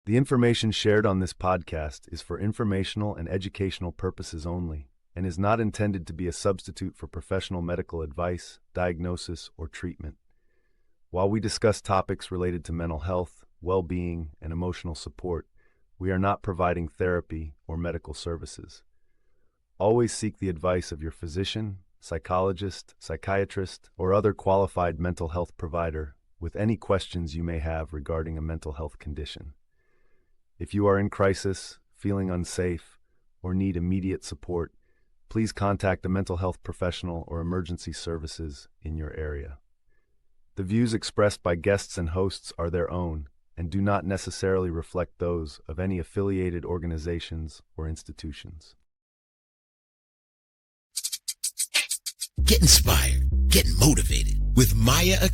The information shared on this podcast is for informational and educational purposes only and is not intended to be a substitute for professional medical advice, diagnosis, or treatment. While we discuss topics related to mental health, well-being, and emotional support, we are not providing therapy or medical services. Always seek the advice of your physician, psychologist, psychiatrist, or other qualified mental health provider with any questions you may have regarding a mental health condition. If you are in crisis, feeling unsafe, or need immediate support, please contact a mental health professional or emergency services in your area. The views expressed by guests and hosts are their own and do not necessarily reflect those of any affiliated organizations or institutions. Get inspired, get motivated with M.A.Y.A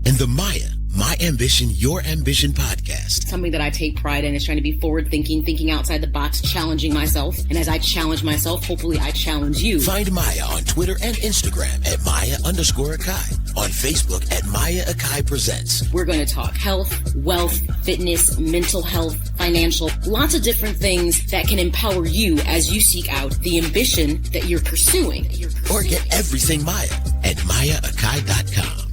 and the M.A.Y.A, My Ambition, Your Ambition podcast. Something that I take pride in is trying to be forward thinking, thinking outside the box, challenging myself. And as I challenge myself, hopefully I challenge you. Find M.A.Y.A on Twitter and Instagram at M.A.Y.A_Akai. On Facebook at M.A.Y.A Akai Presents. We're going to talk health, wealth, fitness, mental health, financial, lots of different things that can empower you as you seek out the ambition that you're pursuing. Or get everything M.A.Y.A at M.A.Y.A_Akai.com.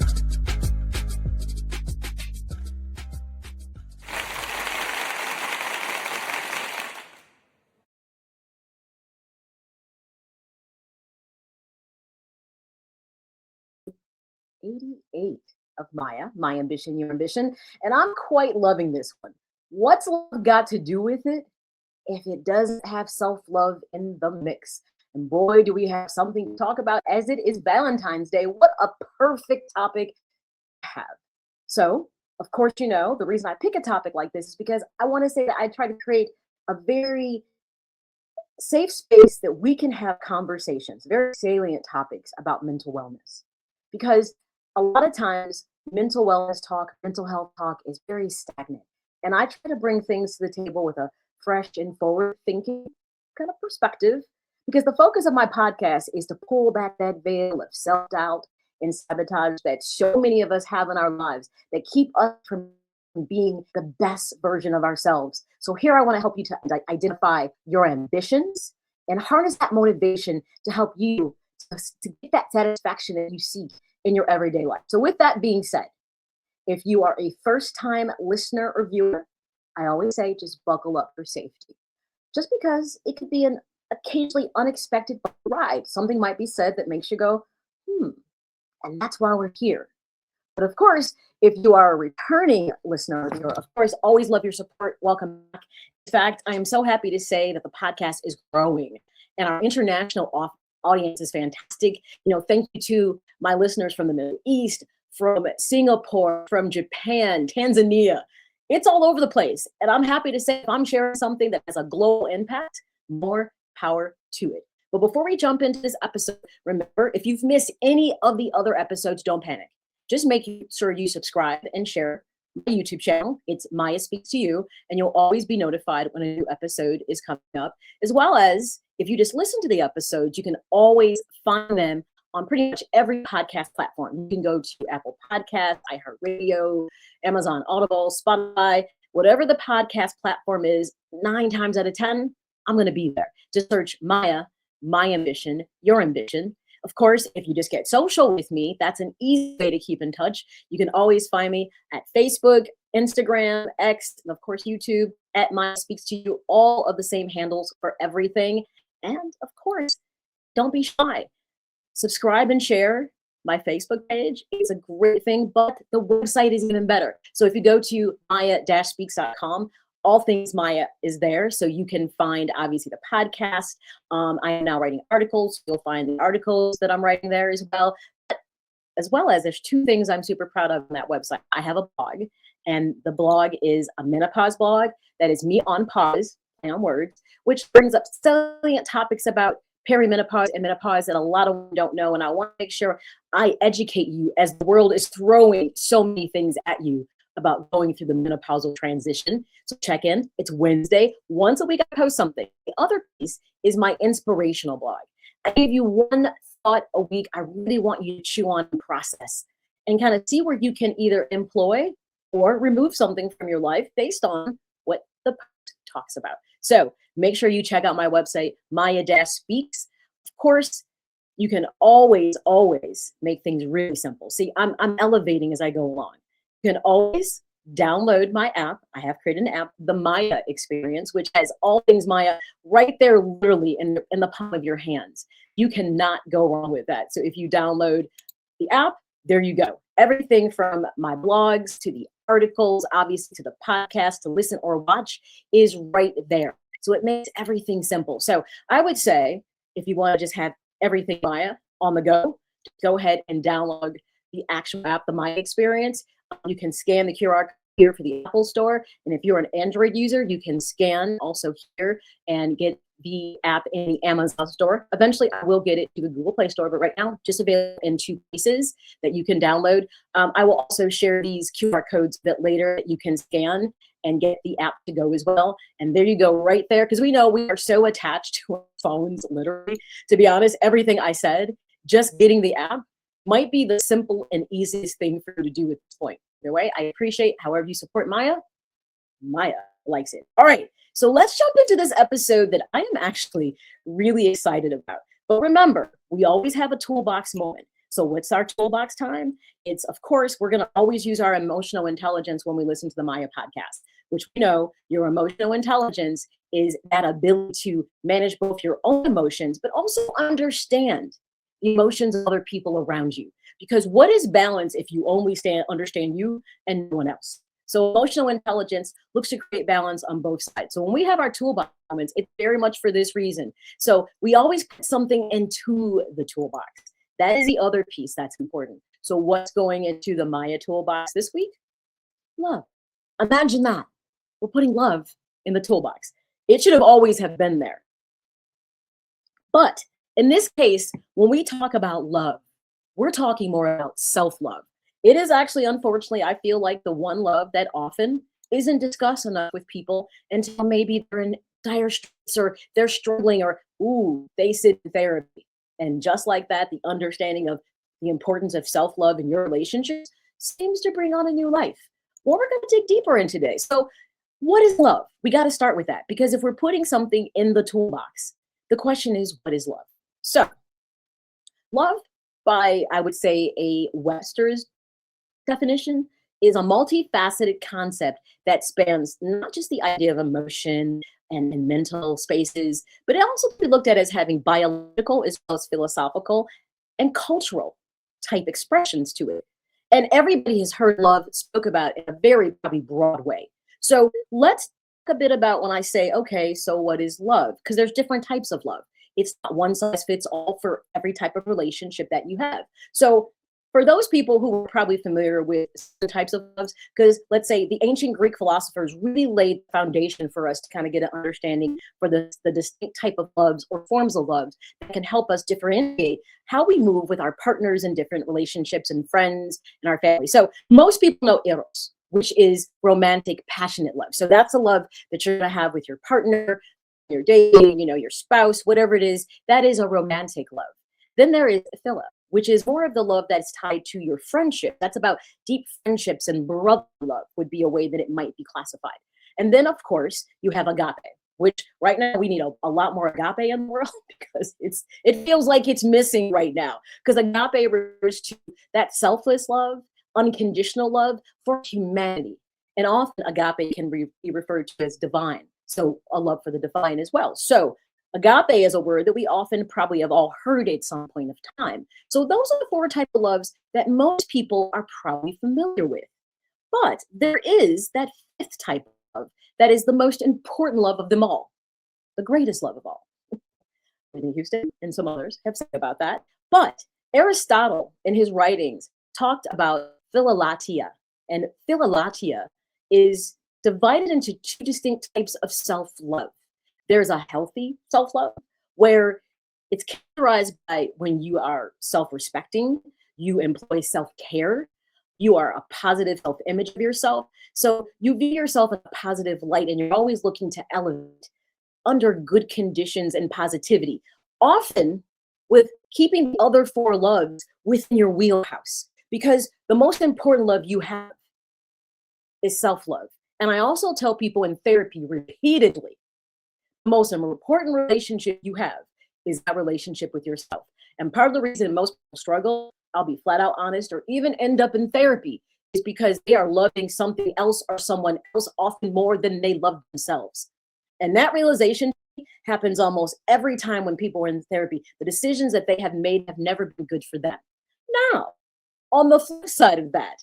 Of M.A.Y.A, My Ambition, Your Ambition, and I'm quite loving this one. What's love got to do with it if it doesn't have self-love in the mix? And boy, do we have something to talk about as it is Valentine's Day. What a perfect topic to have. So, of course, you know, the reason I pick a topic like this is because I want to say that I try to create a very safe space that we can have conversations, very salient topics about mental wellness. Because a lot of times, mental wellness talk, mental health talk is very stagnant. And I try to bring things to the table with a fresh and forward thinking kind of perspective, because the focus of my podcast is to pull back that veil of self-doubt and sabotage that so many of us have in our lives that keep us from being the best version of ourselves. So here I want to help you to identify your ambitions and harness that motivation to help you to get that satisfaction that you seek in your everyday life. So with that being said, if you are a first-time listener or viewer, I always say just buckle up for safety. Just because it could be an occasionally unexpected ride. Something might be said that makes you go, and that's why we're here. But of course, if you are a returning listener or viewer, of course, always love your support. Welcome back. In fact, I am so happy to say that the podcast is growing and our international audience is fantastic. You know, thank you to my listeners from the Middle East, from Singapore, from Japan, Tanzania. It's all over the place. And I'm happy to say if I'm sharing something that has a global impact, more power to it. But before we jump into this episode, remember, if you've missed any of the other episodes, don't panic. Just make sure you subscribe and share my YouTube channel. It's M.A.Y.A Speaks to You, and you'll always be notified when a new episode is coming up. As well as, if you just listen to the episodes, you can always find them on pretty much every podcast platform. You can go to Apple Podcasts, iHeartRadio, Amazon Audible, Spotify, whatever the podcast platform is, 9 times out of 10, I'm going to be there. Just search M.A.Y.A, My Ambition, Your Ambition. Of course, if you just get social with me, that's an easy way to keep in touch. You can always find me at Facebook, Instagram, X, and of course, YouTube, at M.A.Y.A Speaks to You, all of the same handles for everything. And of course, don't be shy. Subscribe and share my Facebook page. It's a great thing, but the website is even better. So if you go to M.A.Y.A-Speaks.com, all things M.A.Y.A is there. So you can find, obviously, the podcast. I am now writing articles. You'll find the articles that I'm writing there as well. As well as there's 2 things I'm super proud of on that website. I have a blog, and the blog is a menopause blog. That is me on pause, and words, which brings up salient topics about perimenopause and menopause that a lot of them don't know. And I want to make sure I educate you as the world is throwing so many things at you about going through the menopausal transition. So check in. It's Wednesday. Once a week, I post something. The other piece is my inspirational blog. I give you one thought a week I really want you to chew on and process and kind of see where you can either employ or remove something from your life based on what the post talks about. So make sure you check out my website, Maya Speaks. Of course, you can always make things really simple. See, I'm elevating as I go along. You can always download my app. I have created an app, the Maya Experience, which has all things Maya right there, literally in the palm of your hands. You cannot go wrong with that. So if you download the app, there you go. Everything from my blogs to the articles, obviously to the podcast to listen or watch is right there. So it makes everything simple. So I would say if you want to just have everything Maya on the go ahead and download the actual app, the Maya Experience. You can scan the QR code here for the Apple Store. And if you're an Android user, you can scan also here and get the app in the Amazon store. Eventually, I will get it to the Google Play Store, but right now, just available in 2 pieces that you can download. I will also share these QR codes a bit later that you can scan and get the app to go as well. And there you go right there, because we know we are so attached to our phones, literally. To be honest, everything I said, just getting the app might be the simple and easiest thing for you to do at this point. Either way, I appreciate however you support Maya. Maya likes it. All right, so let's jump into this episode that I am actually really excited about. But remember, we always have a toolbox moment. So what's our toolbox time? It's, of course, we're going to always use our emotional intelligence when we listen to the Maya podcast, which we know your emotional intelligence is that ability to manage both your own emotions, but also understand the emotions of other people around you. Because what is balance if you only understand you and no one else? So emotional intelligence looks to create balance on both sides. So when we have our toolbox moments, it's very much for this reason. So we always put something into the toolbox. That is the other piece that's important. So what's going into the Maya toolbox this week? Love. Imagine that. We're putting love in the toolbox. It should have always have been there. But in this case, when we talk about love, we're talking more about self-love. It is actually, unfortunately, I feel like the one love that often isn't discussed enough with people until maybe they're in dire straits or they're struggling or, they sit in therapy. And just like that, the understanding of the importance of self-love in your relationships seems to bring on a new life. Well, we're going to dig deeper in today. So what is love? We got to start with that, because if we're putting something in the toolbox, the question is, what is love? So love, by, I would say, a Webster's definition, is a multifaceted concept that spans not just the idea of emotion and mental spaces, but it also can be looked at as having biological as well as philosophical and cultural type expressions to it. And everybody has heard love spoke about in a very probably broad way. So let's talk a bit about when I say, okay, so what is love? Because there's different types of love. It's not one size fits all for every type of relationship that you have. So for those people who are probably familiar with the types of loves, because let's say the ancient Greek philosophers really laid the foundation for us to kind of get an understanding for the distinct type of loves or forms of loves that can help us differentiate how we move with our partners in different relationships and friends and our family. So most people know eros, which is romantic, passionate love. So that's a love that you're going to have with your partner, you're dating, your spouse, whatever it is. That is a romantic love. Then there is philia, which is more of the love that's tied to your friendship. That's about deep friendships, and brother love would be a way that it might be classified. And then, of course, you have agape, which right now we need a lot more agape in the world, because it feels like it's missing right now. Because agape refers to that selfless love, unconditional love for humanity. And often agape can be referred to as divine. So a love for the divine as well. So agape is a word that we often probably have all heard at some point of time. So those are the 4 types of loves that most people are probably familiar with. But there is that 5th type of love that is the most important love of them all, the greatest love of all. Whitney Houston and some others have said about that. But Aristotle in his writings talked about philautia, and philautia is divided into 2 distinct types of self-love. There's a healthy self-love where it's characterized by when you are self-respecting, you employ self-care, you are a positive self-image of yourself. So you view yourself in a positive light, and you're always looking to elevate under good conditions and positivity, often with keeping the other 4 loves within your wheelhouse. Because the most important love you have is self-love. And I also tell people in therapy repeatedly, the most important relationship you have is that relationship with yourself. And part of the reason most people struggle, I'll be flat out honest, or even end up in therapy is because they are loving something else or someone else often more than they love themselves. And that realization happens almost every time when people are in therapy. The decisions that they have made have never been good for them. Now, on the flip side of that,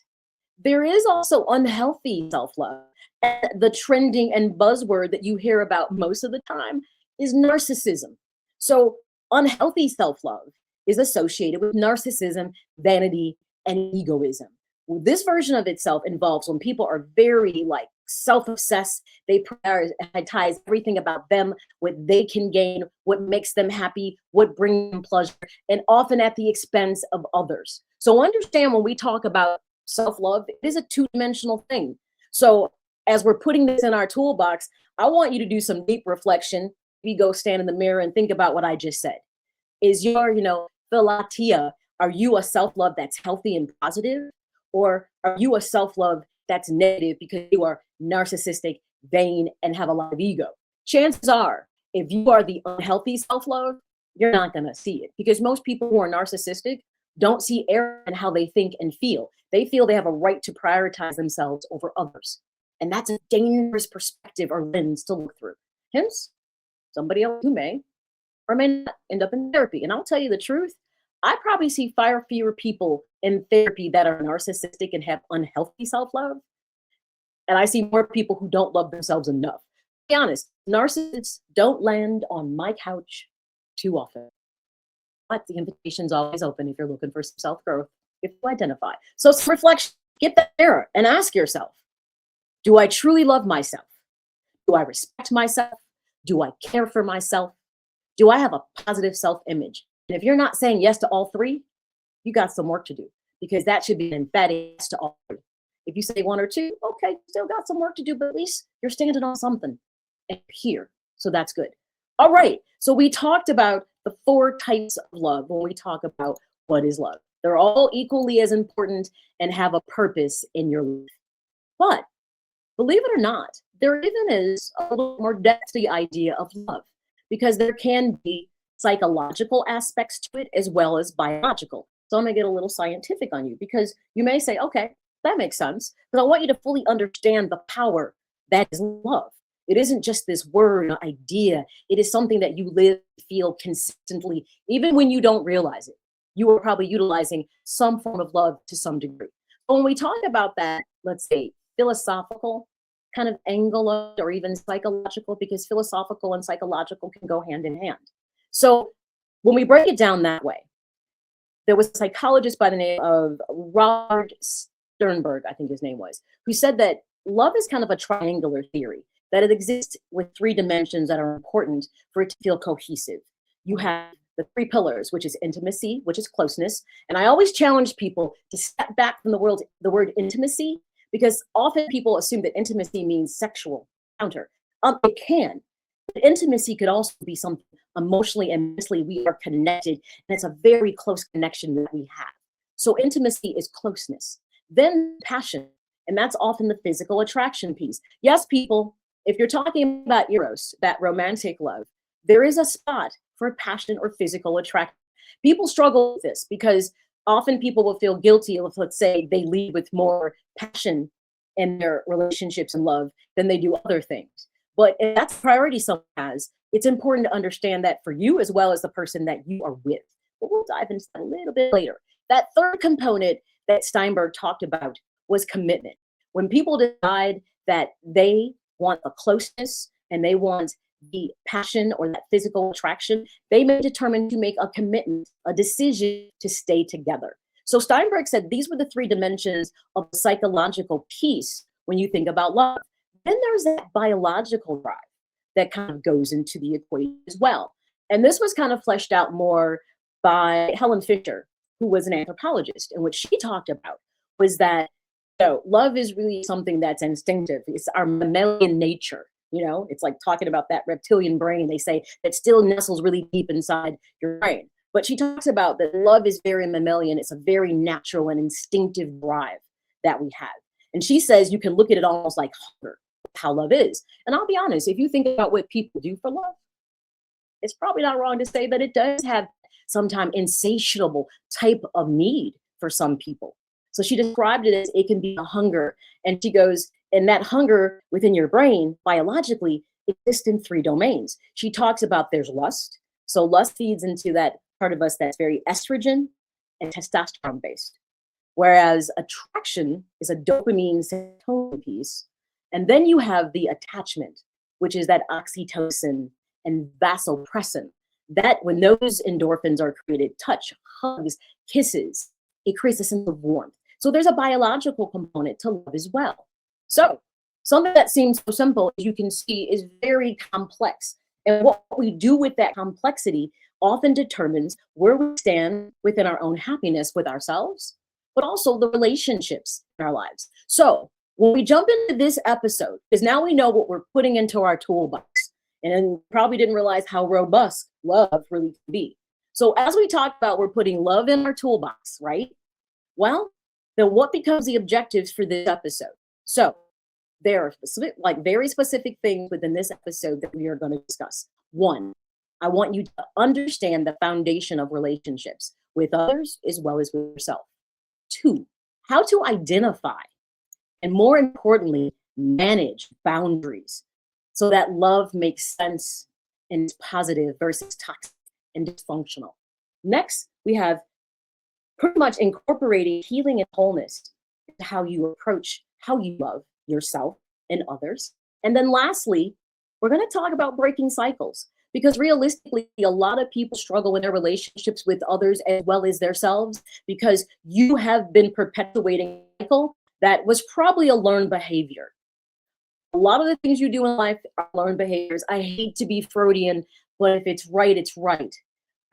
there is also unhealthy self love. The trending and buzzword that you hear about most of the time is narcissism. So, unhealthy self love is associated with narcissism, vanity, and egoism. Well, this version of itself involves when people are very like self obsessed, they prioritize everything about them, what they can gain, what makes them happy, what brings them pleasure, and often at the expense of others. So, understand when we talk about self love, it is a two-dimensional thing. So, as we're putting this in our toolbox, I want you to do some deep reflection. We go stand in the mirror and think about what I just said. Is your, philatia, are you a self love that's healthy and positive? Or are you a self love that's negative because you are narcissistic, vain, and have a lot of ego? Chances are, if you are the unhealthy self love, you're not going to see it because most people who are narcissistic don't see error in how they think and feel. They feel they have a right to prioritize themselves over others. And that's a dangerous perspective or lens to look through. Hence, somebody else who may or may not end up in therapy. And I'll tell you the truth, I probably see far fewer people in therapy that are narcissistic and have unhealthy self love. And I see more people who don't love themselves enough. To be honest, narcissists don't land on my couch too often. But the invitation's always open if you're looking for some self growth, if you identify. So, some reflection, get that mirror and ask yourself, do I truly love myself? Do I respect myself? Do I care for myself? Do I have a positive self image? And if you're not saying yes to all three, you got some work to do because that should be an emphatic yes to all three. If you say one or two, okay, still got some work to do, but at least you're standing on something and here. So that's good. All right. So we talked about the 4 types of love when we talk about what is love. They're all equally as important and have a purpose in your life. But believe it or not, there even is a little more depth to the idea of love because there can be psychological aspects to it as well as biological. So I'm going to get a little scientific on you because you may say, okay, that makes sense. But I want you to fully understand the power that is love. It isn't just this word or idea. It is something that you live, feel consistently, even when you don't realize it. You are probably utilizing some form of love to some degree. But when we talk about that, let's say philosophical kind of angle or even psychological, because philosophical and psychological can go hand in hand. So when we break it down that way, there was a psychologist by the name of Robert Sternberg, I think his name was, who said that love is kind of a triangular theory, that it exists with 3 dimensions that are important for it to feel cohesive. You have the 3 pillars, which is intimacy, which is closeness. And I always challenge people to step back from the word intimacy, because often people assume that intimacy means sexual encounter. It can. But intimacy could also be something emotionally and mentally we are connected, and it's a very close connection that we have. So intimacy is closeness. Then passion, and that's often the physical attraction piece. Yes, people, if you're talking about eros, that romantic love, there is a spot for passion or physical attraction. People struggle with this because often people will feel guilty if, let's say, they lead with more passion in their relationships and love than they do other things. But if that's a priority someone has, it's important to understand that for you as well as the person that you are with. But we'll dive into that a little bit later. That third component that Steinberg talked about was commitment. When people decide that they want the closeness and they want the passion or that physical attraction, they may determine to make a commitment, a decision to stay together. So Steinberg said these were the 3 dimensions of the psychological piece when you think about love. Then there's that biological drive that kind of goes into the equation as well. And this was kind of fleshed out more by Helen Fisher, who was an anthropologist. And what she talked about was that love is really something that's instinctive. It's our mammalian nature. It's like talking about that reptilian brain. They say that still nestles really deep inside your brain. But she talks about that love is very mammalian. It's a very natural and instinctive drive that we have. And she says you can look at it almost like hunger. how love is. And I'll be honest, if you think about what people do for love, it's probably not wrong to say that it does have sometimes insatiable type of need for some people. So she described it as it can be a hunger. And she goes, and that hunger within your brain biologically exists in three domains. She talks about there's lust. So lust feeds into that part of us that's very estrogen and testosterone based. Whereas attraction is a dopamine serotonin piece. And then you have the attachment, which is that oxytocin and vasopressin. That when those endorphins are created, touch, hugs, kisses, it creates a sense of warmth. So there's a biological component to love as well. So something that seems so simple, as you can see, is very complex. And what we do with that complexity often determines where we stand within our own happiness with ourselves, but also the relationships in our lives. So when we jump into this episode, because now we know what we're putting into our toolbox, and probably didn't realize how robust love really can be. So as we talked about, we're putting love in our toolbox, right? Well, then what becomes the objectives for this episode? So there are specific, like very specific things within this episode that we are going to discuss. One, I want you to understand the foundation of relationships with others as well as with yourself. Two, how to identify and, more importantly, manage boundaries so that love makes sense and is positive versus toxic and dysfunctional. Next, we have pretty much incorporating healing and wholeness into how you approach how you love yourself and others. And then lastly, we're going to talk about breaking cycles, because realistically, a lot of people struggle in their relationships with others as well as themselves because you have been perpetuating a cycle that was probably a learned behavior. A lot of the things you do in life are learned behaviors. I hate to be Freudian, but if it's right, it's right.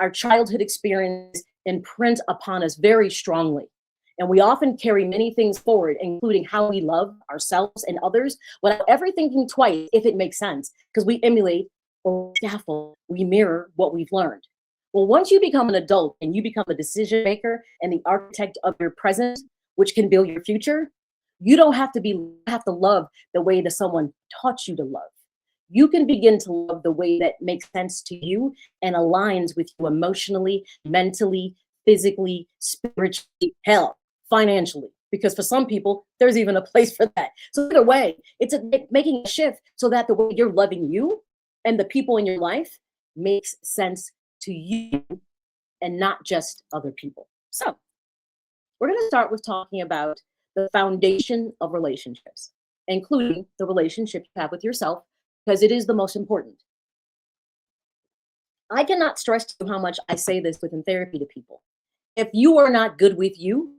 Our childhood experience imprint upon us very strongly. And we often carry many things forward, including how we love ourselves and others, without ever thinking twice if it makes sense, because we emulate or scaffold, we mirror what we've learned. Well, once you become an adult and you become a decision maker and the architect of your present, which can build your future, you don't have to love the way that someone taught you to love. You can begin to love the way that makes sense to you and aligns with you emotionally, mentally, physically, spiritually, hell, financially. Because for some people, there's even a place for that. So either way, it's making a shift so that the way you're loving you and the people in your life makes sense to you and not just other people. So we're going to start with talking about the foundation of relationships, including the relationship you have with yourself, because it is the most important. I cannot stress to you how much I say this within therapy to people. If you are not good with you,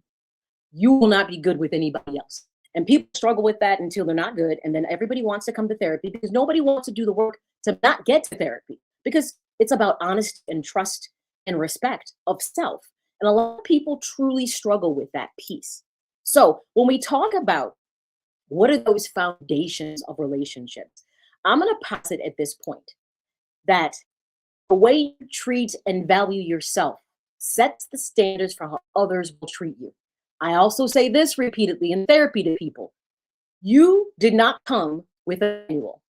you will not be good with anybody else. And people struggle with that until they're not good. And then everybody wants to come to therapy because nobody wants to do the work to not get to therapy, because it's about honesty and trust and respect of self. And a lot of people truly struggle with that piece. So when we talk about what are those foundations of relationships, I'm going to posit at this point that the way you treat and value yourself sets the standards for how others will treat you. I also say this repeatedly in therapy to people. You did not come with a manual.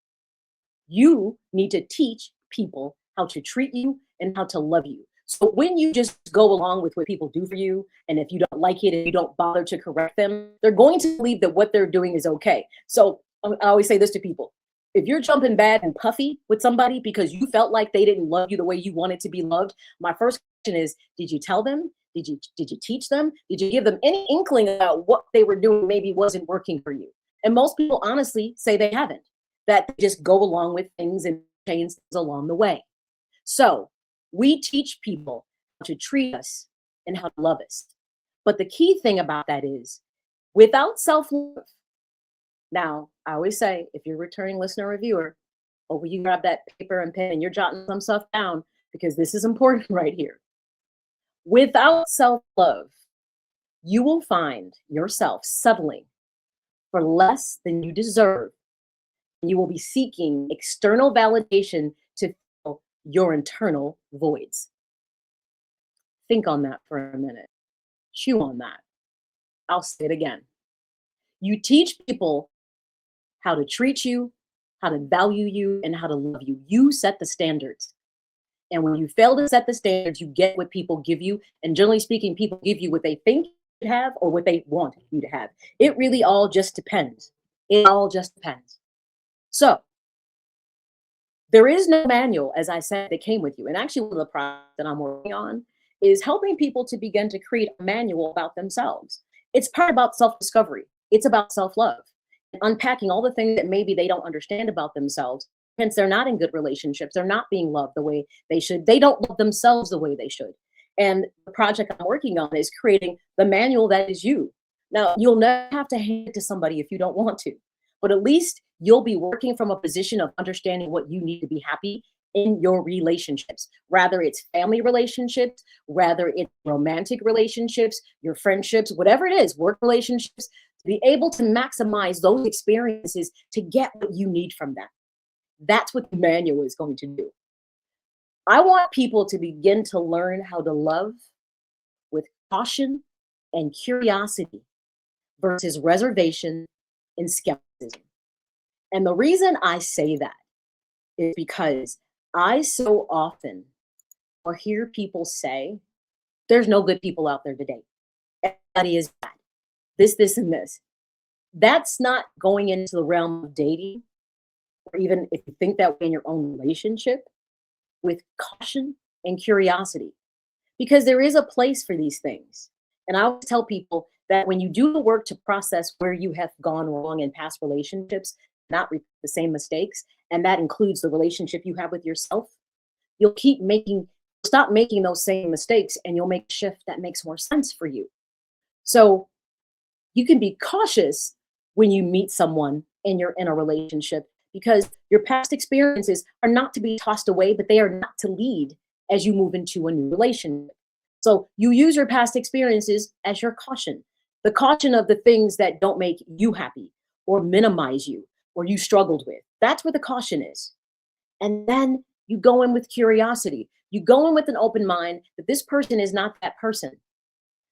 You need to teach people how to treat you and how to love you. So when you just go along with what people do for you, and if you don't like it and you don't bother to correct them, they're going to believe that what they're doing is okay. So I always say this to people. If you're jumping bad and puffy with somebody because you felt like they didn't love you the way you wanted to be loved, my first question is, did you tell them? Did you teach them? Did you give them any inkling about what they were doing maybe wasn't working for you? And most people honestly say they haven't, that they just go along with things and change things along the way. So we teach people how to treat us and how to love us. But the key thing about that is without self-love. Now, I always say, if you're a returning listener or viewer, over you grab that paper and pen and you're jotting some stuff down because this is important right here. Without self-love, you will find yourself settling for less than you deserve. You will be seeking external validation to fill your internal voids. Think on that for a minute. Chew on that. I'll say it again. You teach people how to treat you, how to value you, and how to love you. You set the standards. And when you fail to set the standards, you get what people give you. And generally speaking, people give you what they think you have or what they want you to have. It really all just depends. It all just depends. So there is no manual, as I said, that came with you. And actually, one of the projects that I'm working on is helping people to begin to create a manual about themselves. It's part about self-discovery. It's about self-love, unpacking all the things that maybe they don't understand about themselves. Hence, they're not in good relationships. They're not being loved the way they should. They don't love themselves the way they should. And the project I'm working on is creating the manual that is you. Now, you'll never have to hand it to somebody if you don't want to, but at least you'll be working from a position of understanding what you need to be happy in your relationships, rather it's family relationships, rather it's romantic relationships, your friendships, whatever it is, work relationships, to be able to maximize those experiences to get what you need from them. That's what the manual is going to do. I want people to begin to learn how to love with caution and curiosity versus reservation and skepticism. And the reason I say that is because I so often or hear people say, there's no good people out there today. Everybody is bad. This, and this. That's not going into the realm of dating, or even if you think that way in your own relationship, with caution and curiosity. Because there is a place for these things. And I always tell people that when you do the work to process where you have gone wrong in past relationships, not repeat the same mistakes, and that includes the relationship you have with yourself, you'll stop making those same mistakes, and you'll make a shift that makes more sense for you. So you can be cautious when you meet someone and you're in a relationship, because your past experiences are not to be tossed away, but they are not to lead as you move into a new relationship. So you use your past experiences as your caution, the caution of the things that don't make you happy or minimize you or you struggled with. That's what the caution is. And then you go in with curiosity. You go in with an open mind that this person is not that person.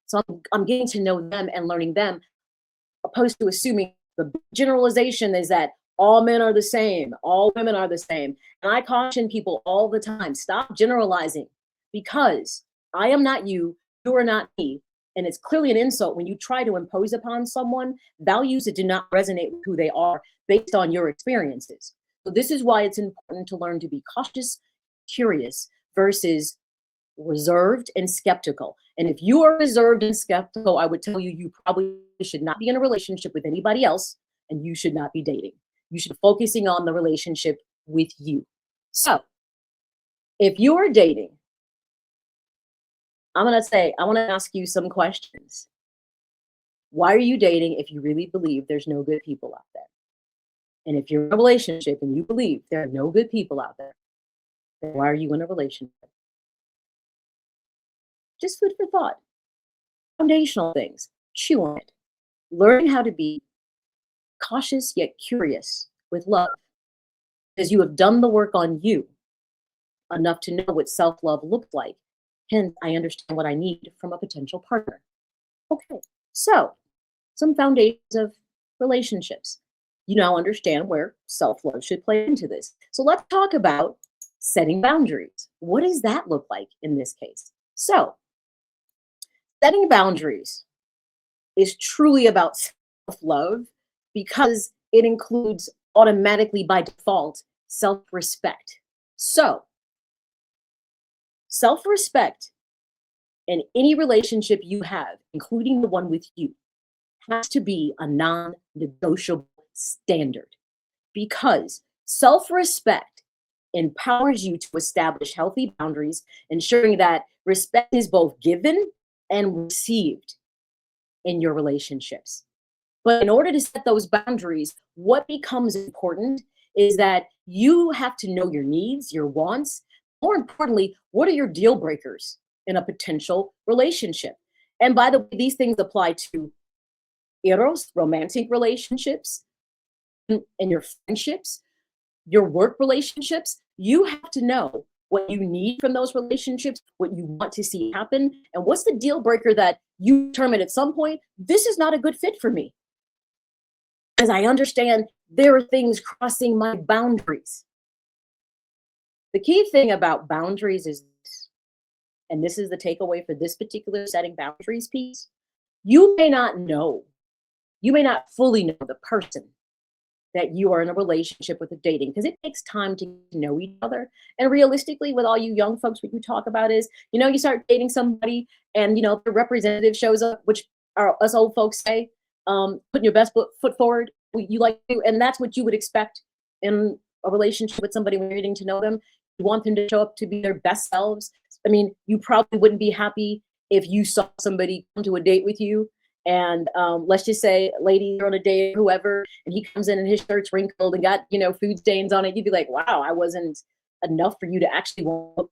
So I'm getting to know them and learning them, opposed to assuming the generalization is that all men are the same, all women are the same. And I caution people all the time, stop generalizing, because I am not you, you are not me. And it's clearly an insult when you try to impose upon someone values that do not resonate with who they are based on your experiences. So this is why it's important to learn to be cautious, curious versus reserved and skeptical. And if you are reserved and skeptical, I would tell you, you probably should not be in a relationship with anybody else, and you should not be dating. You should be focusing on the relationship with you. So if you are dating, I want to ask you some questions. Why are you dating if you really believe there's no good people out there? And if you're in a relationship and you believe there are no good people out there, then why are you in a relationship? Just food for thought. Foundational things. Chew on it. Learn how to be cautious yet curious with love, because you have done the work on you enough to know what self-love looks like. Hence, I understand what I need from a potential partner. Okay, so some foundations of relationships. You now understand where self-love should play into this. So let's talk about setting boundaries. What does that look like in this case? So setting boundaries is truly about self-love, because it includes automatically by default self-respect. So self-respect in any relationship you have, including the one with you, has to be a non-negotiable standard, because self-respect empowers you to establish healthy boundaries, ensuring that respect is both given and received in your relationships. But in order to set those boundaries, what becomes important is that you have to know your needs, your wants. More importantly, what are your deal breakers in a potential relationship? And by the way, these things apply to eros, romantic relationships, and your friendships, your work relationships. You have to know what you need from those relationships, what you want to see happen, and what's the deal breaker that you determine at some point, this is not a good fit for me. Because I understand There are things crossing my boundaries. The key thing about boundaries is this, and this is the takeaway for this particular setting boundaries piece. You may not know, you may not fully know the person that you are in a relationship with or dating, because it takes time to know each other. And realistically, with all you young folks, what you talk about is, you start dating somebody and, the representative shows up, which are us old folks say, putting your best foot forward. You like to, and that's what you would expect in a relationship with somebody when you're getting to know them. You want them to show up to be their best selves. I mean, you probably wouldn't be happy if you saw somebody come to a date with you and let's just say, lady, you're on a date, whoever, and he comes in and his shirt's wrinkled and got, food stains on it. You'd be like, wow, I wasn't enough for you to actually look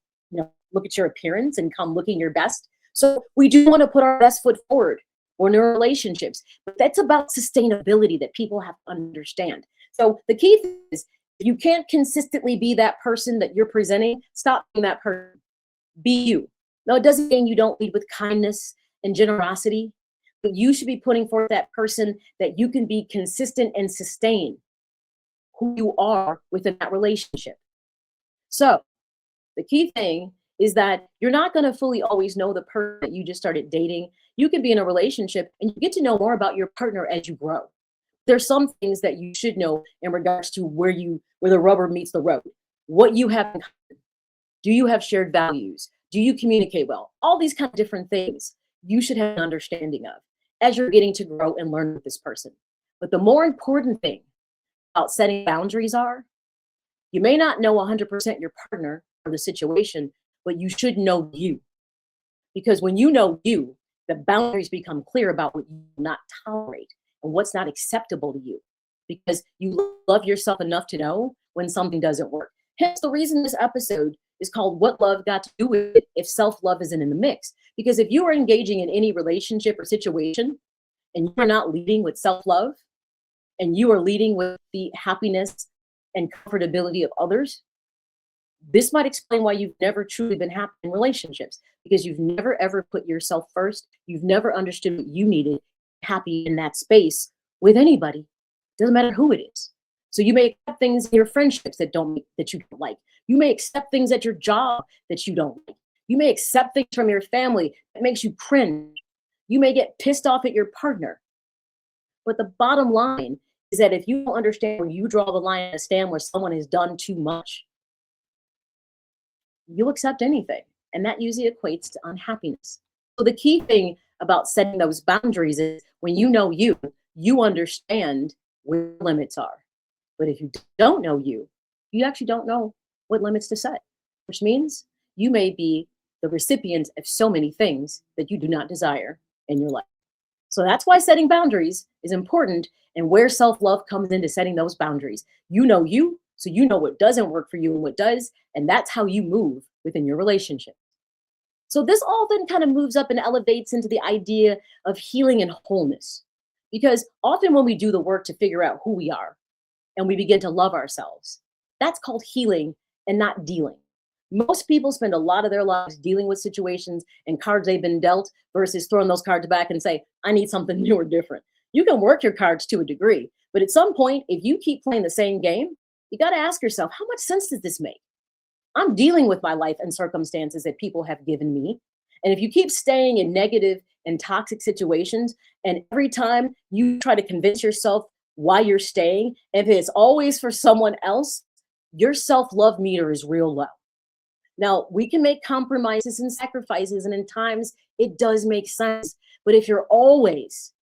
at your appearance and come looking your best. So we do want to put our best foot forward when in relationships, but that's about sustainability that people have to understand. So the key thing is, if you can't consistently be that person that you're presenting, stop being that person. Be you. Now, it doesn't mean you don't lead with kindness and generosity, but you should be putting forth that person that you can be consistent and sustain who you are within that relationship. So the key thing is that you're not going to fully always know the person that you just started dating. You can be in a relationship and you get to know more about your partner as you grow. There's some things that you should know in regards to where the rubber meets the road. What you have in common. Do you have shared values? Do you communicate well? All these kind of different things you should have an understanding of as you're getting to grow and learn with this person. But the more important thing about setting boundaries are, you may not know 100% your partner or the situation, but you should know you. Because when you know you, the boundaries become clear about what you will not tolerate and what's not acceptable to you. Because you love yourself enough to know when something doesn't work. Hence the reason this episode is called What Love Got to Do with It if self-love isn't in the mix. Because if you are engaging in any relationship or situation and you're not leading with self-love and you are leading with the happiness and comfortability of others, this might explain why you've never truly been happy in relationships, because you've never ever put yourself first. You've never understood what you needed, happy in that space with anybody. Doesn't matter who it is. So you may accept things in your friendships that you don't like. You may accept things at your job that you don't like. You may accept things from your family that makes you cringe. You may get pissed off at your partner. But the bottom line is that if you don't understand where you draw the line in a stand where someone has done too much, you'll accept anything. And that usually equates to unhappiness. So the key thing about setting those boundaries is when you know you understand where limits are. But if you don't know you actually don't know what limits to set, which means you may be the recipient of so many things that you do not desire in your life. So that's why setting boundaries is important, and where self-love comes into setting those boundaries. You know you, so you know what doesn't work for you and what does, and that's how you move within your relationship. So this all then kind of moves up and elevates into the idea of healing and wholeness. Because often when we do the work to figure out who we are and we begin to love ourselves, that's called healing and not dealing. Most people spend a lot of their lives dealing with situations and cards they've been dealt versus throwing those cards back and say, I need something new or different. You can work your cards to a degree, but at some point, if you keep playing the same game, you got to ask yourself, how much sense does this make? I'm dealing with my life and circumstances that people have given me. And if you keep staying in negative and toxic situations, and every time you try to convince yourself why you're staying, if it's always for someone else, your self-love meter is real low. Now, we can make compromises and sacrifices, and in times it does make sense. But if you're always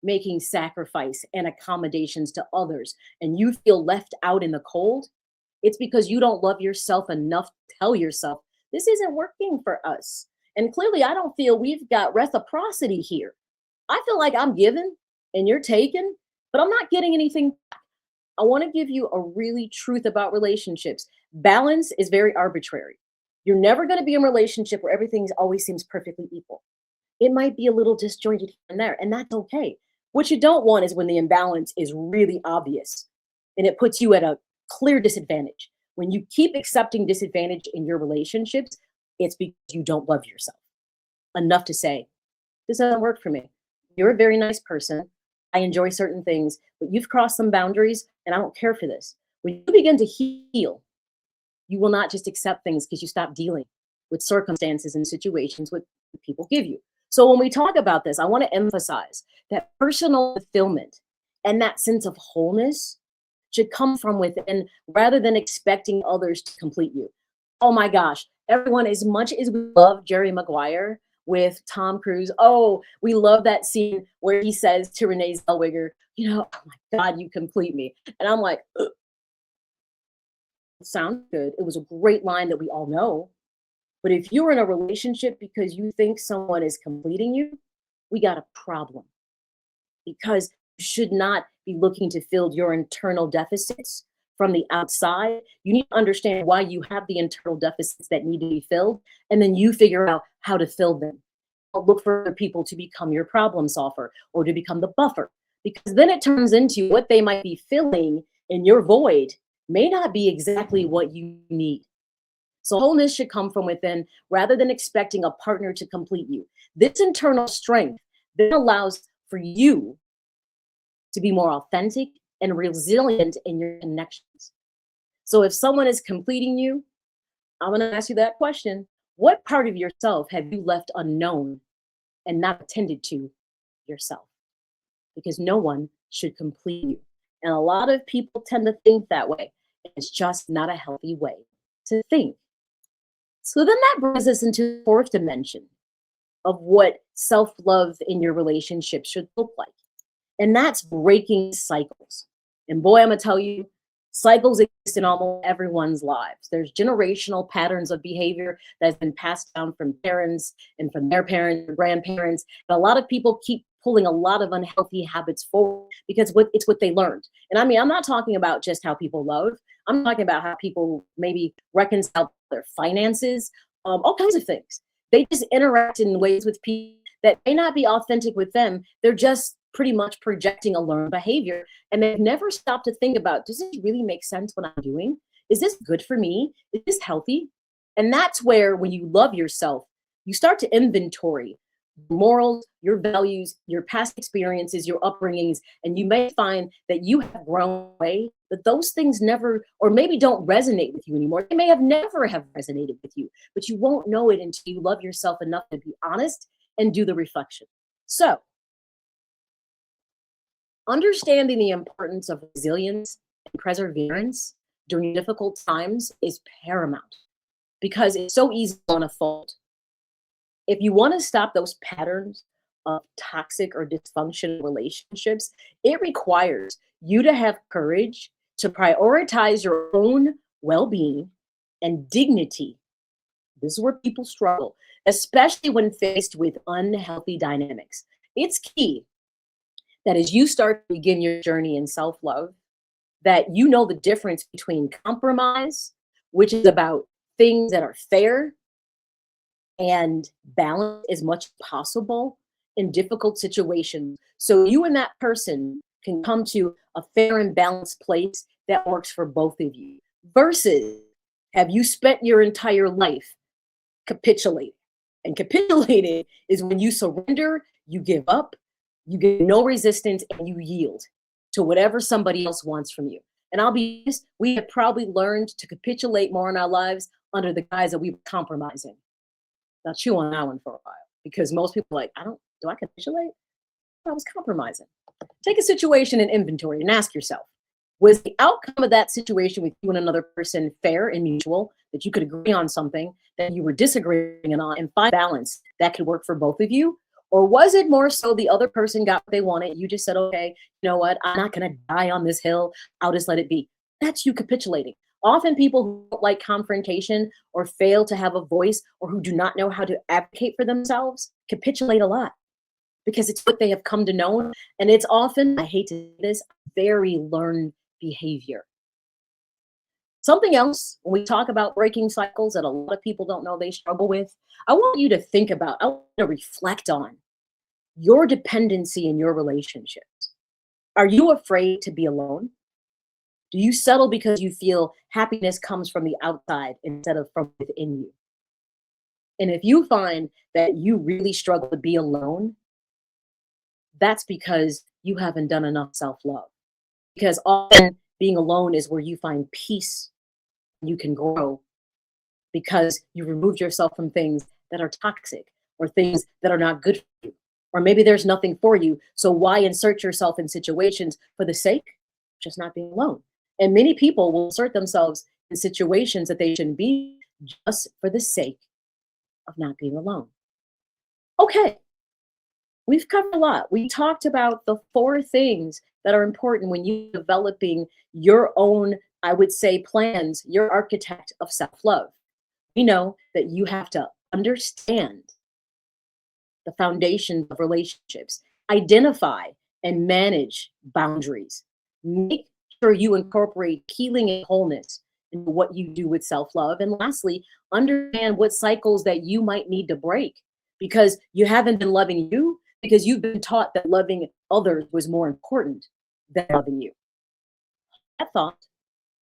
making sacrifice and accommodations to others and you feel left out in the cold, it's because you don't love yourself enough to tell yourself, this isn't working for us. And clearly, I don't feel we've got reciprocity here. I feel like I'm giving and you're taking, but I'm not getting anything back. I want to give you a really truth about relationships. Balance is very arbitrary. You're never going to be in a relationship where everything always seems perfectly equal. It might be a little disjointed here and there, and that's okay. What you don't want is when the imbalance is really obvious and it puts you at a clear disadvantage. When you keep accepting disadvantage in your relationships, it's because you don't love yourself enough to say, this doesn't work for me. You're a very nice person. I enjoy certain things, but you've crossed some boundaries and I don't care for this. When you begin to heal, you will not just accept things because you stop dealing with circumstances and situations what people give you. So when we talk about this, I want to emphasize that personal fulfillment and that sense of wholeness should come from within rather than expecting others to complete you. Oh my gosh, everyone, as much as we love Jerry Maguire with Tom Cruise, oh, we love that scene where he says to Renee Zellweger, oh my God, you complete me. And I'm like, sounds good. It was a great line that we all know. But if you're in a relationship because you think someone is completing you, we got a problem because you should not be looking to fill your internal deficits from the outside. You need to understand why you have the internal deficits that need to be filled, and then you figure out how to fill them. Don't look for other people to become your problem solver or to become the buffer, because then it turns into what they might be filling in your void may not be exactly what you need. So wholeness should come from within rather than expecting a partner to complete you. This internal strength then allows for you to be more authentic and resilient in your connections. So if someone is completing you, I'm going to ask you that question. What part of yourself have you left unknown and not attended to yourself? Because no one should complete you. And a lot of people tend to think that way. It's just not a healthy way to think. So then that brings us into the fourth dimension of what self-love in your relationship should look like. And that's breaking cycles. And boy, I'm going to tell you, cycles exist in almost everyone's lives. There's generational patterns of behavior that's been passed down from parents and from their parents and grandparents. And a lot of people keep pulling a lot of unhealthy habits forward because it's what they learned. And I mean, I'm not talking about just how people love. I'm talking about how people maybe reconcile their finances, all kinds of things. They just interact in ways with people that may not be authentic with them. They're just pretty much projecting a learned behavior. And they've never stopped to think about, does this really make sense what I'm doing? Is this good for me? Is this healthy? And that's where, when you love yourself, you start to inventory morals, your values, your past experiences, your upbringings, and you may find that you have grown away, that those things never, or maybe don't resonate with you anymore. They may have never have resonated with you, but you won't know it until you love yourself enough to be honest and do the reflection. So, understanding the importance of resilience and perseverance during difficult times is paramount because it's so easy to unfold. If you want to stop those patterns of toxic or dysfunctional relationships, it requires you to have courage to prioritize your own well-being and dignity. This is where people struggle, especially when faced with unhealthy dynamics. It's key that as you start to begin your journey in self-love, that you know the difference between compromise, which is about things that are fair, and balance as much as possible in difficult situations. So you and that person can come to a fair and balanced place that works for both of you. Versus, have you spent your entire life capitulating? And capitulating is when you surrender, you give up, you get no resistance, and you yield to whatever somebody else wants from you. And I'll be honest, we have probably learned to capitulate more in our lives under the guise that we were compromising. Now chew on that one for a while, because most people are like, do I capitulate? I was compromising. Take a situation in inventory and ask yourself, was the outcome of that situation with you and another person fair and mutual, that you could agree on something that you were disagreeing on and find balance that could work for both of you? Or was it more so the other person got what they wanted? You just said, okay, you know what? I'm not going to die on this hill. I'll just let it be. That's you capitulating. Often people who don't like confrontation or fail to have a voice or who do not know how to advocate for themselves capitulate a lot because it's what they have come to know. And it's often, I hate to say this, very learned behavior. Something else, when we talk about breaking cycles that a lot of people don't know they struggle with, I want you to think about, I want you to reflect on your dependency in your relationships. Are you afraid to be alone? Do you settle because you feel happiness comes from the outside instead of from within you? And if you find that you really struggle to be alone, that's because you haven't done enough self love. Because often being alone is where you find peace, you can grow because you removed yourself from things that are toxic or things that are not good for you. Or maybe there's nothing for you. So why insert yourself in situations for the sake of just not being alone? And many people will insert themselves in situations that they shouldn't be just for the sake of not being alone. Okay, we've covered a lot. We talked about the four things that are important when you're developing your own, I would say, plans, your architect of self love. We know that you have to understand the foundation of relationships, identify and manage boundaries, make sure you incorporate healing and wholeness into what you do with self love. And lastly, understand what cycles that you might need to break because you haven't been loving you because you've been taught that loving others was more important than loving you. That thought,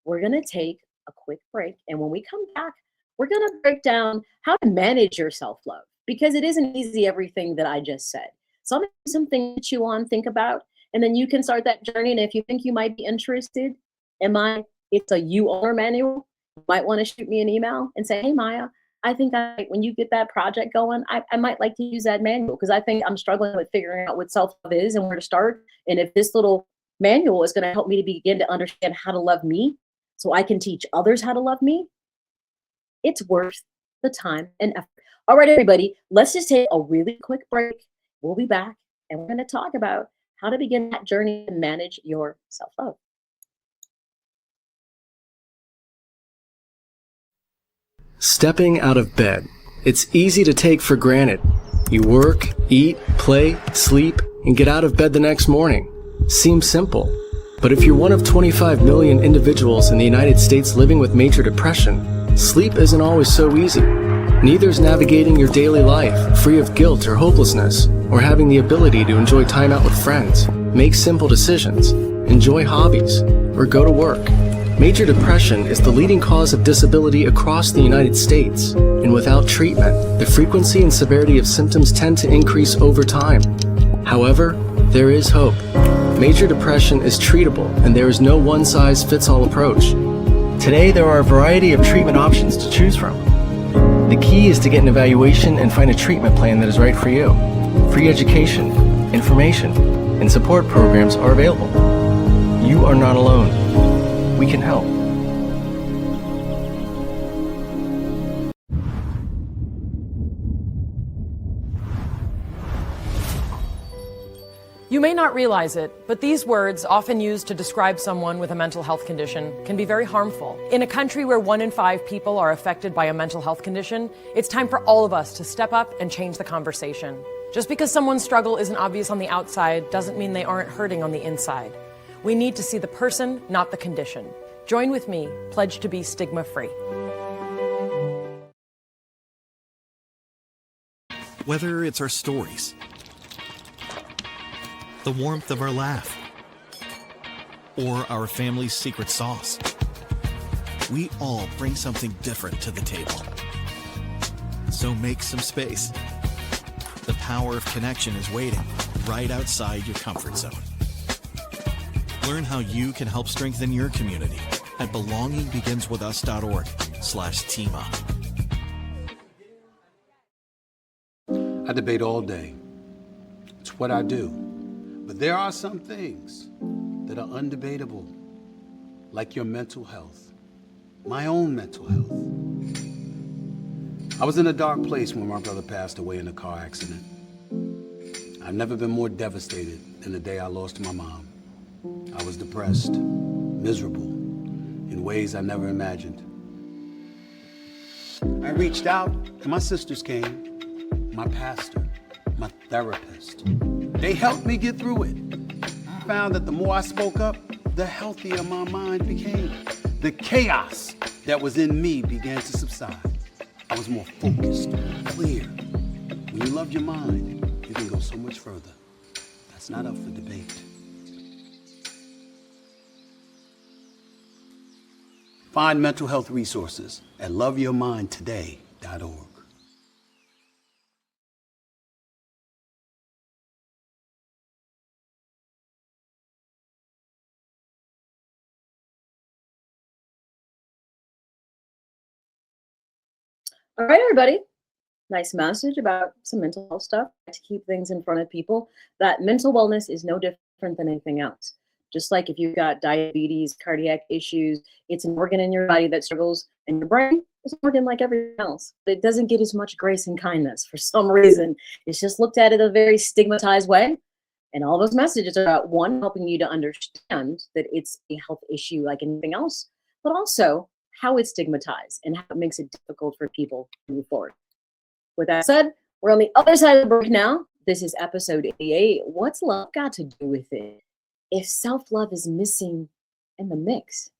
we're going to take a quick break. And when we come back, we're going to break down how to manage your self love because it isn't easy, everything that I just said. So I'm going to do something to chew on, think about, and then you can start that journey. And if you think you might be interested it's a you owner manual. You might want to shoot me an email and say, hey, Maya, I think when you get that project going, I might like to use that manual because I think I'm struggling with figuring out what self love is and where to start. And if this little manual is going to help me to begin to understand how to love me so I can teach others how to love me, it's worth the time and effort. All right, everybody, let's just take a really quick break. We'll be back and we're going to talk about how to begin that journey to manage your self love. Stepping out of bed. It's easy to take for granted. You work, eat, play, sleep, and get out of bed the next morning. Seems simple. But if you're one of 25 million individuals in the United States living with major depression, sleep isn't always so easy. Neither is navigating your daily life free of guilt or hopelessness, or having the ability to enjoy time out with friends, make simple decisions, enjoy hobbies, or go to work. Major depression is the leading cause of disability across the United States, and without treatment, the frequency and severity of symptoms tend to increase over time. However, there is hope. Major depression is treatable, and there is no one-size-fits-all approach. Today, there are a variety of treatment options to choose from. The key is to get an evaluation and find a treatment plan that is right for you. Free education, information, and support programs are available. You are not alone. We can help. You may not realize it, but these words, often used to describe someone with a mental health condition, can be very harmful. In a country where 1 in 5 people are affected by a mental health condition, it's time for all of us to step up and change the conversation. Just because someone's struggle isn't obvious on the outside doesn't mean they aren't hurting on the inside. We need to see the person, not the condition. Join with me, pledge to be stigma-free. Whether it's our stories, the warmth of our laugh, or our family's secret sauce, we all bring something different to the table. So make some space. The power of connection is waiting right outside your comfort zone. Learn how you can help strengthen your community at belongingbeginswithus.org/teamup. I debate all day. It's what I do. But there are some things that are undebatable, like your mental health, my own mental health. I was in a dark place when my brother passed away in a car accident. I've never been more devastated than the day I lost my mom. I was depressed, miserable, in ways I never imagined. I reached out, and my sisters came, my pastor, my therapist. They helped me get through it. I found that the more I spoke up, the healthier my mind became. The chaos that was in me began to subside. I was more focused, clear. When you love your mind, you can go so much further. That's not up for debate. Find mental health resources at loveyourmindtoday.org. All right, everybody. Nice message about some mental health stuff to keep things in front of people. That mental wellness is no different than anything else. Just like if you've got diabetes, cardiac issues, it's an organ in your body that struggles, and your brain is an organ like everything else. But it doesn't get as much grace and kindness for some reason. It's just looked at in a very stigmatized way. And all those messages are about one, helping you to understand that it's a health issue like anything else, but also how it's stigmatized and how it makes it difficult for people to move forward. With that said, we're on the other side of the break now. This is episode 88. What's love got to do with it if self-love is missing in the mix?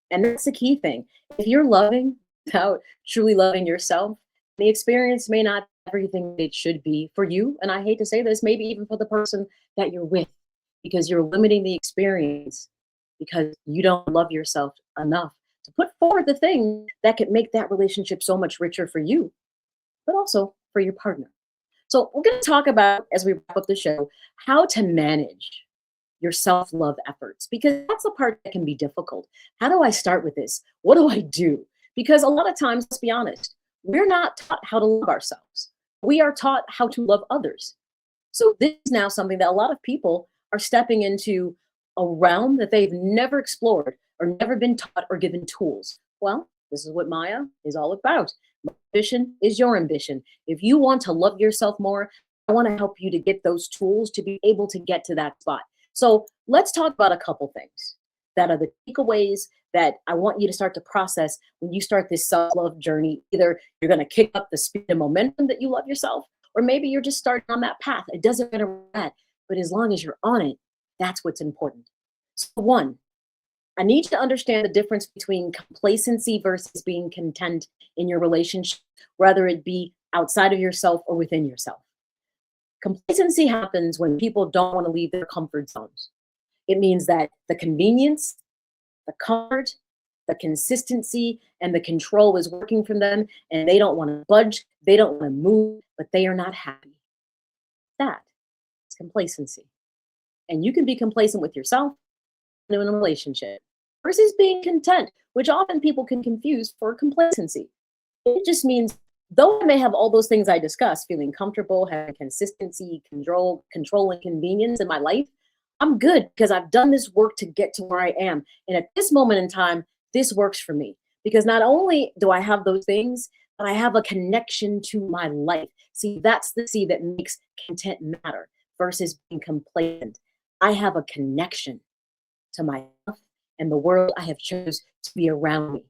And that's the key thing. If you're loving without truly loving yourself, the experience may not be everything it should be for you. And I hate to say this, maybe even for the person that you're with, because you're limiting the experience because you don't love yourself enough to put forward the thing that could make that relationship so much richer for you, but also for your partner. So we're going to talk about, as we wrap up the show, how to manage your self-love efforts, because that's the part that can be difficult. How do I start with this? What do I do? Because a lot of times, let's be honest, we're not taught how to love ourselves. We are taught how to love others. So this is now something that a lot of people are stepping into a realm that they've never explored or never been taught or given tools. Well, this is what M.A.Y.A is all about. My ambition is your ambition. If you want to love yourself more, I want to help you to get those tools to be able to get to that spot. So let's talk about a couple things that are the takeaways that I want you to start to process when you start this self-love journey. Either you're going to kick up the speed and momentum that you love yourself, or maybe you're just starting on that path. It doesn't matter what, but as long as you're on it, that's what's important. So one, I need you to understand the difference between complacency versus being content in your relationship, whether it be outside of yourself or within yourself. Complacency happens when people don't want to leave their comfort zones. It means that the convenience, the comfort, the consistency, and the control is working for them, and they don't want to budge, they don't want to move, but they are not happy. That is complacency. And you can be complacent with yourself in a relationship versus being content, which often people can confuse for complacency. It just means, though I may have all those things I discussed, feeling comfortable, having consistency, control, and convenience in my life, I'm good because I've done this work to get to where I am. And at this moment in time, this works for me because not only do I have those things, but I have a connection to my life. See, that's the C that makes content matter versus being complacent. I have a connection to myself and the world I have chose to be around me.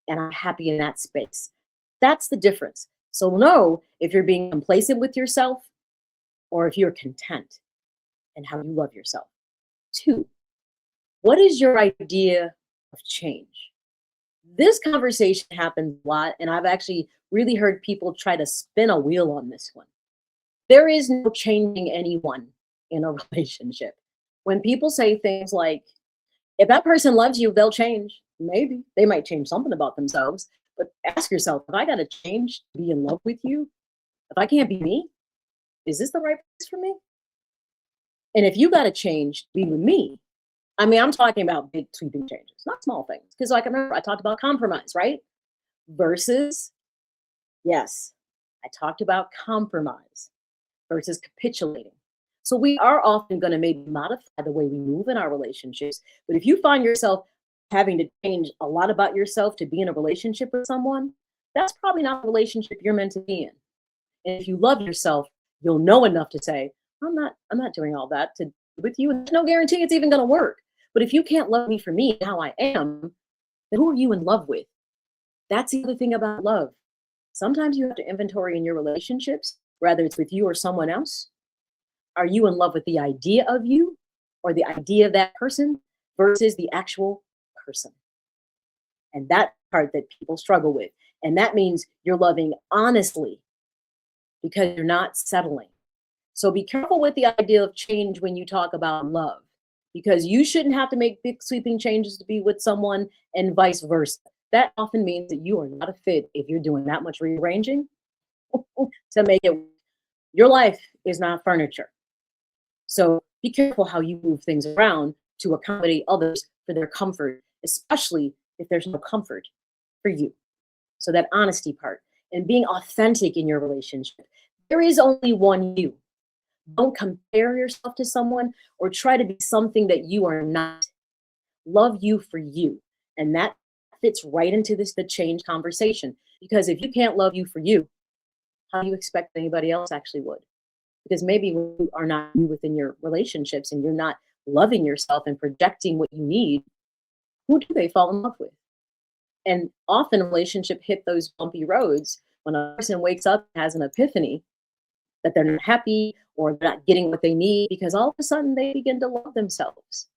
And I'm happy in that space. That's the difference. So know if you're being complacent with yourself or if you're content and how you love yourself. Two, what is your idea of change? This conversation happens a lot, and I've actually really heard people try to spin a wheel on this one. There is no changing anyone in a relationship. When people say things like, if that person loves you, they'll change. Maybe they might change something about themselves, but ask yourself, if I got to change to be in love with you, if I can't be me, is this the right place for me? And if you got to change to be with me, I mean, I'm talking about big sweeping changes, not small things. Because like I remember I talked about compromise, right? Versus, yes, I talked about compromise versus capitulating. So we are often going to maybe modify the way we move in our relationships. But if you find yourself having to change a lot about yourself to be in a relationship with someone, that's probably not the relationship you're meant to be in. And if you love yourself, you'll know enough to say, I'm not doing all that to with you. And there's no guarantee it's even going to work. But if you can't love me for me and how I am, then who are you in love with? That's the other thing about love. Sometimes you have to inventory in your relationships, whether it's with you or someone else. Are you in love with the idea of you or the idea of that person versus the actual person? And that part that people struggle with. And that means you're loving honestly because you're not settling. So be careful with the idea of change when you talk about love, because you shouldn't have to make big sweeping changes to be with someone and vice versa. That often means that you are not a fit if you're doing that much rearranging to make it. Your life is not furniture. So be careful how you move things around to accommodate others for their comfort, especially if there's no comfort for you. So that honesty part. and being authentic in your relationship. There is only one you. Don't compare yourself to someone or try to be something that you are not. Love you for you. And that fits right into the change conversation. Because if you can't love you for you, how do you expect anybody else actually would? Because maybe you are not you within your relationships and you're not loving yourself and projecting what you need, who do they fall in love with? And often relationship hit those bumpy roads when a person wakes up and has an epiphany that they're not happy or they're not getting what they need, because all of a sudden they begin to love themselves.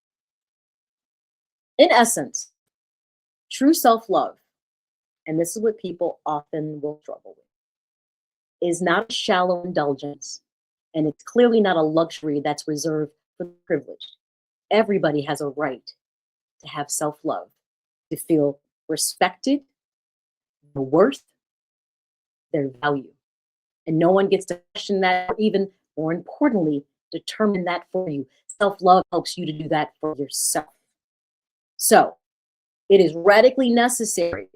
In essence, true self-love, and this is what people often will struggle with, is not a shallow indulgence, and it's clearly not a luxury that's reserved for the privileged. Everybody has a right to have self-love, to feel respected, their worth, their value. And no one gets to question that, or even more importantly, determine that for you. Self-love helps you to do that for yourself. So it is radically necessary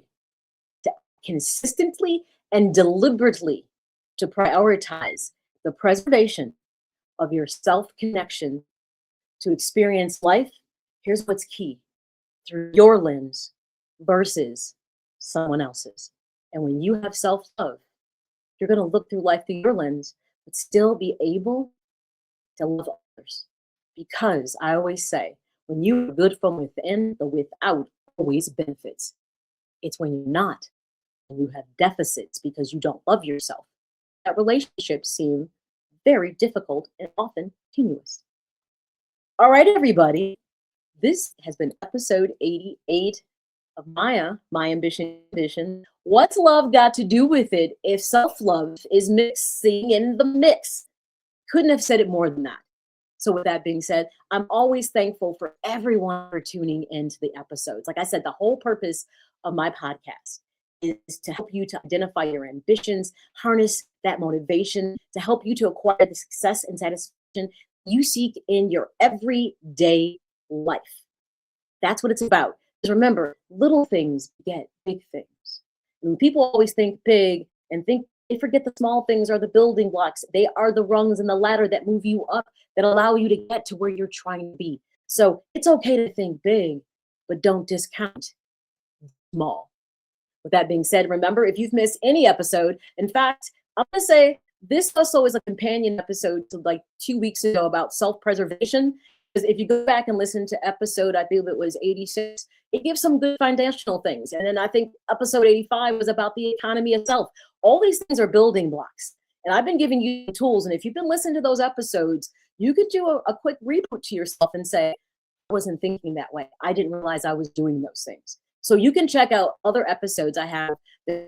to consistently and deliberately to prioritize the preservation of your self-connection to experience life. Here's what's key: through your lens versus someone else's. And when you have self-love, you're going to look through life through your lens, but still be able to love others. Because I always say, when you are good from within, the without always benefits. It's when you're not, and you have deficits because you don't love yourself, that relationships seem very difficult and often tenuous. All right, everybody. This has been episode 88 of M.A.Y.A, My Ambition Edition. What's love got to do with it if self-love is mixing in the mix? Couldn't have said it more than that. So with that being said, I'm always thankful for everyone for tuning into the episodes. Like I said, the whole purpose of my podcast is to help you to identify your ambitions, harness that motivation, to help you to acquire the success and satisfaction you seek in your everyday life. That's what it's about. Because remember, little things get big things. And people always think big and think they forget the small things are the building blocks. They are the rungs in the ladder that move you up, that allow you to get to where you're trying to be. So it's okay to think big, but don't discount small. With that being said, remember, if you've missed any episode, in fact, I'm going to say this also is a companion episode to like 2 weeks ago about self-preservation. Because if you go back and listen to episode, I believe it was 86, it gives some good foundational things. And then I think episode 85 was about the economy itself. All these things are building blocks. And I've been giving you tools. And if you've been listening to those episodes, you could do a quick reboot to yourself and say, I wasn't thinking that way. I didn't realize I was doing those things. So you can check out other episodes I have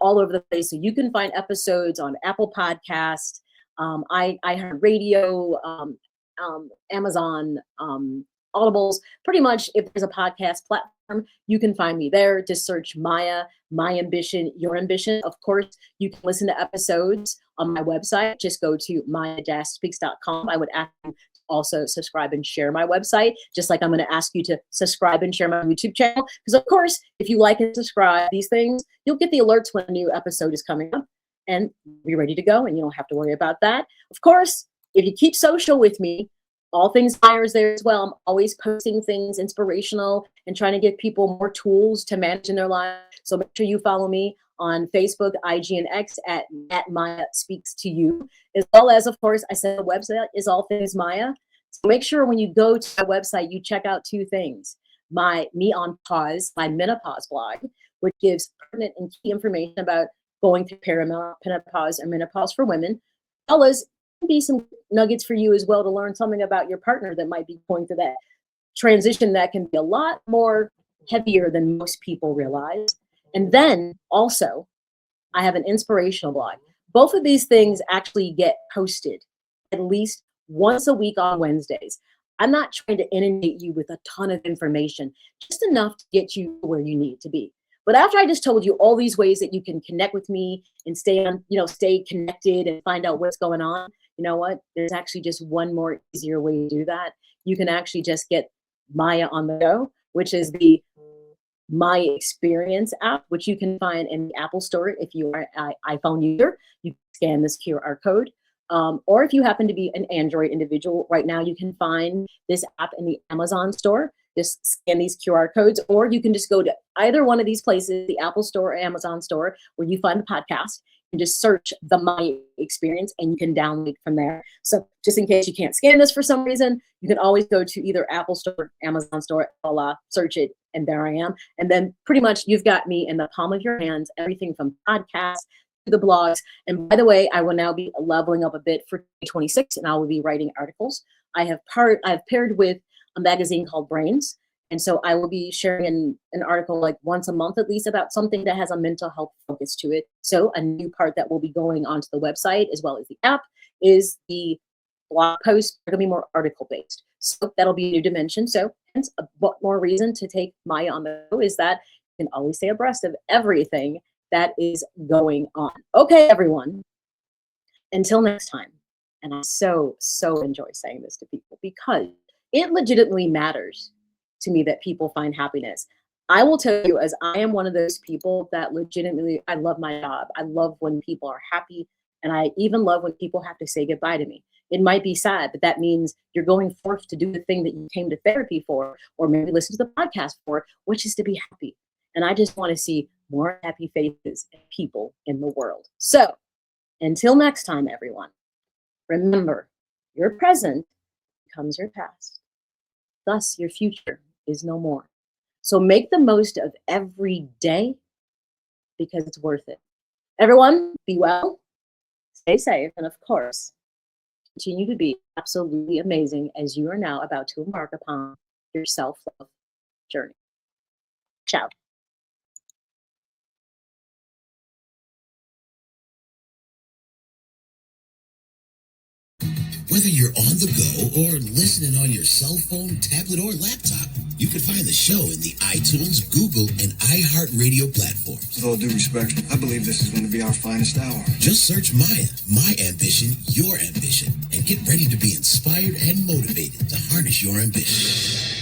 all over the place. So you can find episodes on Apple Podcast, iHeartRadio, Amazon, Audibles. Pretty much, if there's a podcast platform, you can find me there. Just search M.A.Y.A, My Ambition, Your Ambition. Of course, you can listen to episodes on my website. Just go to maya-speaks.com. I would ask you to also subscribe and share my website, just like I'm going to ask you to subscribe and share my YouTube channel. Because of course, if you like and subscribe these things, you'll get the alerts when a new episode is coming up and be ready to go, and you don't have to worry about that. Of course, if you keep social with me, all things M.A.Y.A is there as well. I'm always posting things inspirational and trying to give people more tools to manage in their lives. So make sure you follow me on Facebook, IG, and X at M.A.Y.A Speaks to You, as well as, of course, I said the website is All Things M.A.Y.A. So make sure when you go to my website, you check out two things. My Me on Pause, my menopause blog, which gives pertinent and key information about going through perimenopause and menopause for women, as well as be some nuggets for you as well to learn something about your partner that might be going through that transition that can be a lot more heavier than most people realize. And then also, I have an inspirational blog. Both of these things actually get posted at least once a week on Wednesdays. I'm not trying to inundate you with a ton of information, just enough to get you where you need to be. But after I just told you all these ways that you can connect with me and stay connected and find out what's going on, you know what? There's actually just one more easier way to do that. You can actually just get M.A.Y.A on the go, which is the My Experience app, which you can find in the Apple Store if you are an iPhone user. You can scan this QR code. Or if you happen to be an Android individual, right now you can find this app in the Amazon store. Just scan these QR codes, or you can just go to either one of these places, the Apple Store or Amazon Store, where you find the podcast, and just search the My Experience, and you can download it from there. So just in case you can't scan this for some reason, you can always go to either Apple Store, Amazon Store, search it, and there I am. And then pretty much you've got me in the palm of your hands, everything from podcasts to the blogs. And by the way, I will now be leveling up a bit for 2026, and I will be writing articles. I've paired with a magazine called Brains. And so I will be sharing an article like once a month at least about something that has a mental health focus to it. So a new part that will be going onto the website as well as the app is the blog posts are going to be more article based. So that'll be a new dimension. So hence, what more reason to take Maya on the go is that you can always stay abreast of everything that is going on. Okay, everyone. Until next time. And I so enjoy saying this to people because it legitimately matters to me that people find happiness. I will tell you, as I am one of those people that legitimately, I love my job. I love when people are happy. And I even love when people have to say goodbye to me. It might be sad, but that means you're going forth to do the thing that you came to therapy for, or maybe listen to the podcast for, which is to be happy. And I just want to see more happy faces and people in the world. So until next time, everyone, remember, your present becomes your past. Thus, your future is no more. So make the most of every day because it's worth it. Everyone, be well, stay safe, and of course, continue to be absolutely amazing as you are now about to embark upon your self-love journey. Ciao. Whether you're on the go or listening on your cell phone, tablet, or laptop, you can find the show in the iTunes, Google, and iHeartRadio platforms. With all due respect, I believe this is going to be our finest hour. Just search Maya, My Ambition, Your Ambition, and get ready to be inspired and motivated to harness your ambition.